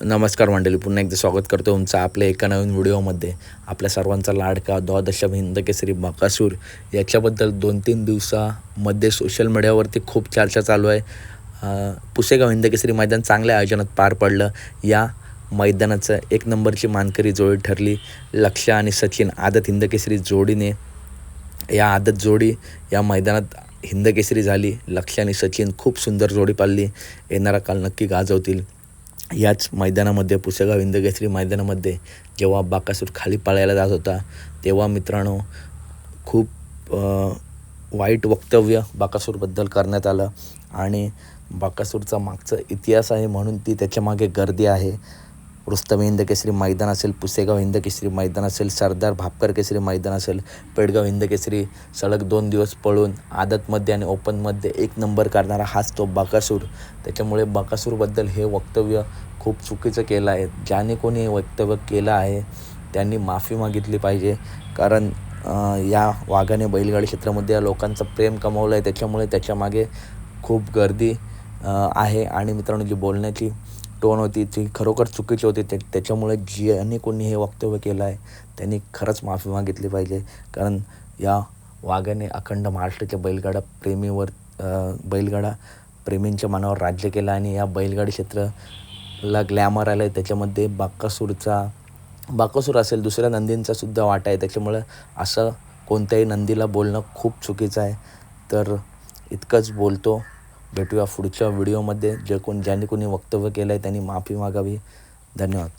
नमस्कार मंडळी, पुन्हा एकदा स्वागत करतो तुमचं आपल्या एका नवीन व्हिडिओमध्ये. आपल्या सर्वांचा लाडका द्वादशम हिंद केसरी बकासूर याच्याबद्दल 2-3 दिवसामध्ये सोशल मीडियावरती खूप चर्चा चालू आहे. पुसेगाव हिंद केसरी मैदान चांगल्या आयोजनात पार पडलं. या मैदानाचं एक नंबरची मानकरी जोडी ठरली. लक्ष्य आणि सचिन आदत हिंद केसरी जोडीने या आदत जोडी या मैदानात हिंद केसरी झाली. लक्ष्य आणि सचिन खूप सुंदर जोडी पाळली. येणारा काल नक्की गाजवतील. याच मैदानामध्ये पुसेगाव हिंद केसरी मैदानामध्ये जेव्हा बकासूर खाली पळायला जात होता तेव्हा मित्रांनो खूप वाईट वक्तव्य बकासूरबद्दल करण्यात आलं आणि बकासूरचा मागचा इतिहास आहे म्हणून ती त्याच्यामागे गर्दी आहे. रुस्तम हिंद केसरी मैदान असेल, पुसेगाव हिंद केसरी मैदान असेल, सरदार भापकर केसरी मैदान असेल, पेडगाव हिंद केसरी सलग 2 दिवस पळून आदतमध्ये आणि ओपनमध्ये 1 नंबर करणारा हाच तो बकासूर. त्याच्यामुळे बकासूरबद्दल हे वक्तव्य खूप चुकीचं केलं आहे. ज्याने कोणी हे वक्तव्य केलं आहे त्यांनी माफी मागितली पाहिजे. कारण या वाघाने बैलगाडी क्षेत्रामध्ये या लोकांचं प्रेम कमावलं आहे. त्याच्यामुळे त्याच्यामागे खूप गर्दी आहे. आणि मित्रांनो, जी बोलण्याची टोन होती ती खरोखर चुकीची होती. त्याच्यामुळे ज्याने कोणी हे वक्तव्य केलं आहे त्यांनी खरंच माफी मागितली पाहिजे. कारण या वाघाने अखंड महाराष्ट्राच्या बैलगाडा प्रेमींच्या मनावर राज्य केलं आणि या बैलगाडी क्षेत्राला ग्लॅमर आलं आहे. त्याच्यामध्ये बकासूर असेल, दुसऱ्या नंदींचा सुद्धा वाटा आहे. त्याच्यामुळं असं कोणत्याही नंदीला बोलणं खूप चुकीचं आहे. तर इतकंच बोलतो. भेटूया पुढच्या व्हिडिओमध्ये. ज्याने कोणी वक्तव्य केलं आहे त्यांनी माफी मागावी. धन्यवाद.